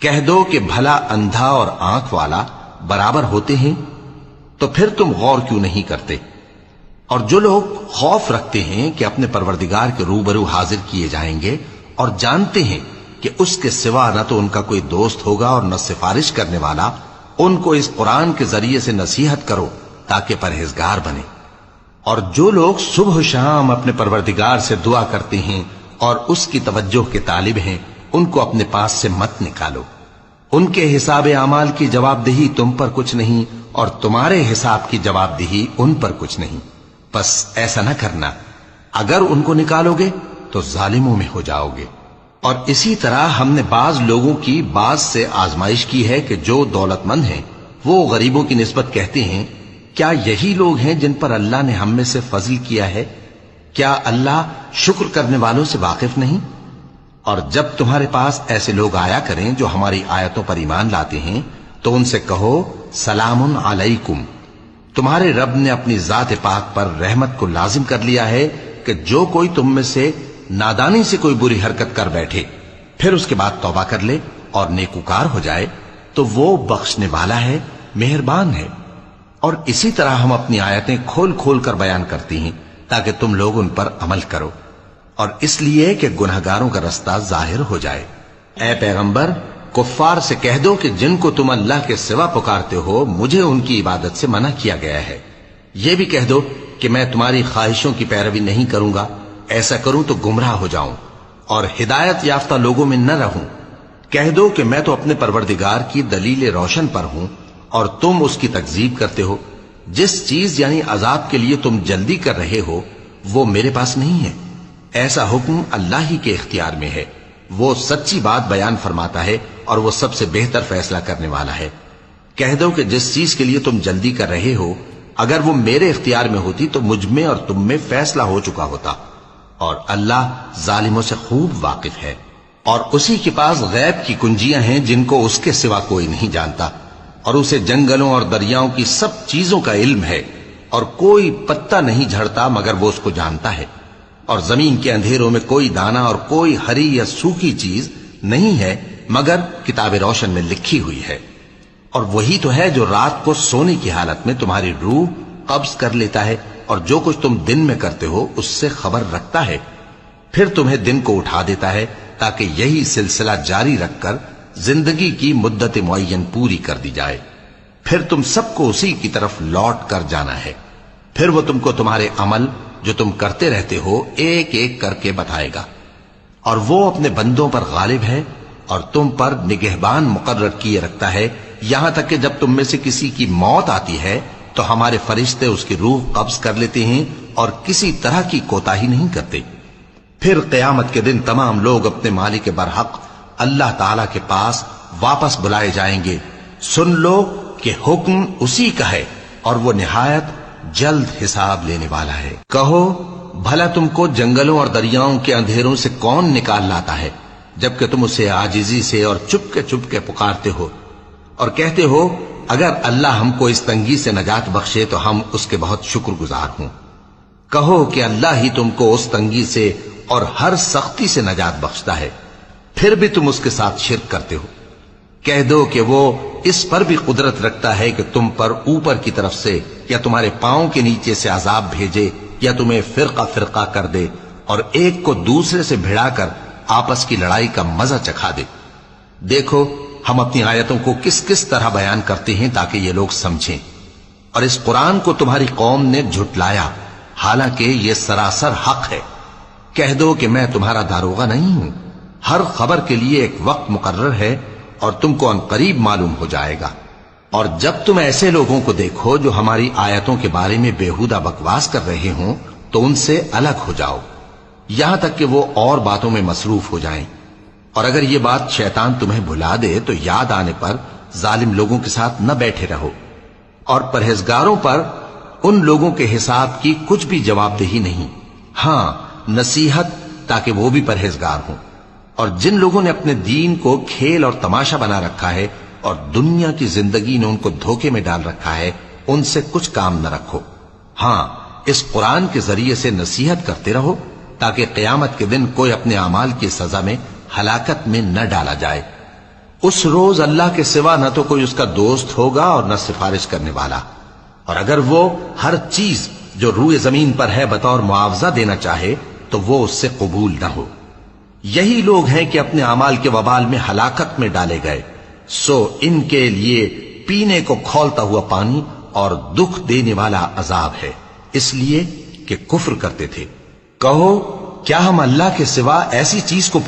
کہہ دو کہ بھلا اندھا اور آنکھ والا برابر ہوتے ہیں؟ تو پھر تم غور کیوں نہیں کرتے؟ اور جو لوگ خوف رکھتے ہیں کہ اپنے پروردگار کے روبرو حاضر کیے جائیں گے اور جانتے ہیں کہ اس کے سوا نہ تو ان کا کوئی دوست ہوگا اور نہ سفارش کرنے والا، ان کو اس قرآن کے ذریعے سے نصیحت کرو تاکہ پرہیزگار بنے۔ اور جو لوگ صبح و شام اپنے پروردگار سے دعا کرتے ہیں اور اس کی توجہ کے طالب ہیں، ان کو اپنے پاس سے مت نکالو۔ ان کے حساب اعمال کی جواب دہی تم پر کچھ نہیں، اور تمہارے حساب کی جواب دہی ان پر کچھ نہیں۔ بس ایسا نہ کرنا، اگر ان کو نکالو گے تو ظالموں میں ہو جاؤ گے۔ اور اسی طرح ہم نے بعض لوگوں کی بعض سے آزمائش کی ہے کہ جو دولت مند ہیں وہ غریبوں کی نسبت کہتے ہیں کیا یہی لوگ ہیں جن پر اللہ نے ہم میں سے فضل کیا ہے؟ کیا اللہ شکر کرنے والوں سے واقف نہیں؟ اور جب تمہارے پاس ایسے لوگ آیا کریں جو ہماری آیتوں پر ایمان لاتے ہیں تو ان سے کہو سلام علیکم، تمہارے رب نے اپنی ذات پاک پر رحمت کو لازم کر لیا ہے کہ جو کوئی تم میں سے نادانی سے کوئی بری حرکت کر بیٹھے پھر اس کے بعد توبہ کر لے اور نیکوکار ہو جائے تو وہ بخشنے والا ہے، مہربان ہے۔ اور اسی طرح ہم اپنی آیتیں کھول کھول کر بیان کرتی ہیں تاکہ تم لوگ ان پر عمل کرو، اور اس لیے کہ گنہگاروں کا رستہ ظاہر ہو جائے۔ اے پیغمبر، کفار سے کہہ دو کہ جن کو تم اللہ کے سوا پکارتے ہو مجھے ان کی عبادت سے منع کیا گیا ہے۔ یہ بھی کہہ دو کہ میں تمہاری خواہشوں کی پیروی نہیں کروں گا، ایسا کروں تو گمراہ ہو جاؤں اور ہدایت یافتہ لوگوں میں نہ رہوں۔ کہہ دو کہ میں تو اپنے پروردگار کی دلیل روشن پر ہوں اور تم اس کی تکذیب کرتے ہو۔ جس چیز یعنی عذاب کے لیے تم جلدی کر رہے ہو وہ میرے پاس نہیں ہے، ایسا حکم اللہ ہی کے اختیار میں ہے۔ وہ سچی بات بیان فرماتا ہے اور وہ سب سے بہتر فیصلہ کرنے والا ہے۔ کہہ دو کہ جس چیز کے لیے تم جلدی کر رہے ہو اگر وہ میرے اختیار میں ہوتی تو مجھ میں اور تم میں فیصلہ ہو چکا ہوتا، اور اللہ ظالموں سے خوب واقف ہے۔ اور اسی کے پاس غیب کی کنجیاں ہیں جن کو اس کے سوا کوئی نہیں جانتا، اور اسے جنگلوں اور دریاؤں کی سب چیزوں کا علم ہے، اور کوئی پتا نہیں جھڑتا مگر وہ اس کو جانتا ہے، اور زمین کے اندھیروں میں کوئی دانہ اور کوئی ہری یا سوکھی چیز نہیں ہے مگر کتاب روشن میں لکھی ہوئی ہے۔ اور وہی تو ہے جو رات کو سونے کی حالت میں تمہاری روح قبض کر لیتا ہے اور جو کچھ تم دن میں کرتے ہو اس سے خبر رکھتا ہے، پھر تمہیں دن کو اٹھا دیتا ہے تاکہ یہی سلسلہ جاری رکھ کر زندگی کی مدت معین پوری کر دی جائے۔ پھر تم سب کو اسی کی طرف لوٹ کر جانا ہے، پھر وہ تم کو تمہارے عمل جو تم کرتے رہتے ہو ایک ایک کر کے بتائے گا، اور وہ اپنے بندوں پر غالب ہے اور تم پر نگہبان مقرر کیے رکھتا ہے، یہاں تک کہ جب تم میں سے کسی کی موت آتی ہے تو ہمارے فرشتے اس کی روح قبض کر لیتے ہیں اور کسی طرح کی کوتاہی نہیں کرتے۔ پھر قیامت کے دن تمام لوگ اپنے مالک برحق اللہ تعالی کے پاس واپس بلائے جائیں گے۔ سن لو کہ حکم اسی کا ہے اور وہ نہایت جلد حساب لینے والا ہے۔ کہو بھلا تم کو جنگلوں اور دریاؤں کے اندھیروں سے کون نکال لاتا ہے جبکہ تم اسے عاجزی سے اور چپ کے پکارتے ہو اور کہتے ہو اگر اللہ ہم کو اس تنگی سے نجات بخشے تو ہم اس کے بہت شکر گزار ہوں۔ کہو کہ اللہ ہی تم کو اس تنگی سے اور ہر سختی سے نجات بخشتا ہے، پھر بھی تم اس کے ساتھ شرک کرتے ہو۔ کہہ دو کہ وہ اس پر بھی قدرت رکھتا ہے کہ تم پر اوپر کی طرف سے یا تمہارے پاؤں کے نیچے سے عذاب بھیجے یا تمہیں فرقہ فرقہ کر دے اور ایک کو دوسرے سے بھڑا کر آپس کی لڑائی کا مزہ چکھا دے۔ دیکھو ہم اپنی آیتوں کو کس کس طرح بیان کرتے ہیں تاکہ یہ لوگ سمجھیں، اور اس قرآن کو تمہاری قوم نے جھٹلایا حالانکہ یہ سراسر حق ہے۔ کہہ دو کہ میں تمہارا داروغہ نہیں ہوں، ہر خبر کے لیے ایک وقت مقرر ہے اور تم کو عنقریب معلوم ہو جائے گا۔ اور جب تم ایسے لوگوں کو دیکھو جو ہماری آیتوں کے بارے میں بےہودہ بکواس کر رہے ہوں تو ان سے الگ ہو جاؤ یہاں تک کہ وہ اور باتوں میں مصروف ہو جائیں، اور اگر یہ بات شیطان تمہیں بھلا دے تو یاد آنے پر ظالم لوگوں کے ساتھ نہ بیٹھے رہو، اور پرہیزگاروں پر ان لوگوں کے حساب کی کچھ بھی جواب دہی نہیں، ہاں نصیحت تاکہ وہ بھی پرہیزگار ہوں۔ اور جن لوگوں نے اپنے دین کو کھیل اور تماشا بنا رکھا ہے اور دنیا کی زندگی نے ان کو دھوکے میں ڈال رکھا ہے ان سے کچھ کام نہ رکھو، ہاں اس قرآن کے ذریعے سے نصیحت کرتے رہو تاکہ قیامت کے دن کوئی اپنے اعمال کی سزا میں ہلاکت میں نہ ڈالا جائے۔ اس روز اللہ کے سوا نہ تو کوئی اس کا دوست ہوگا اور نہ سفارش کرنے والا، اور اگر وہ ہر چیز جو روئے زمین پر ہے بطور معاوضہ دینا چاہے تو وہ اس سے قبول نہ ہو۔ یہی لوگ ہیں کہ اپنے اعمال کے وبال میں ہلاکت میں ڈالے گئے، سو ان کے لیے پینے کو کھولتا ہوا پانی اور دکھ دینے والا عذاب ہے، اس لیے کہ کفر کرتے تھے۔ کہو کیا ہم اللہ کے سوا ایسی چیز کو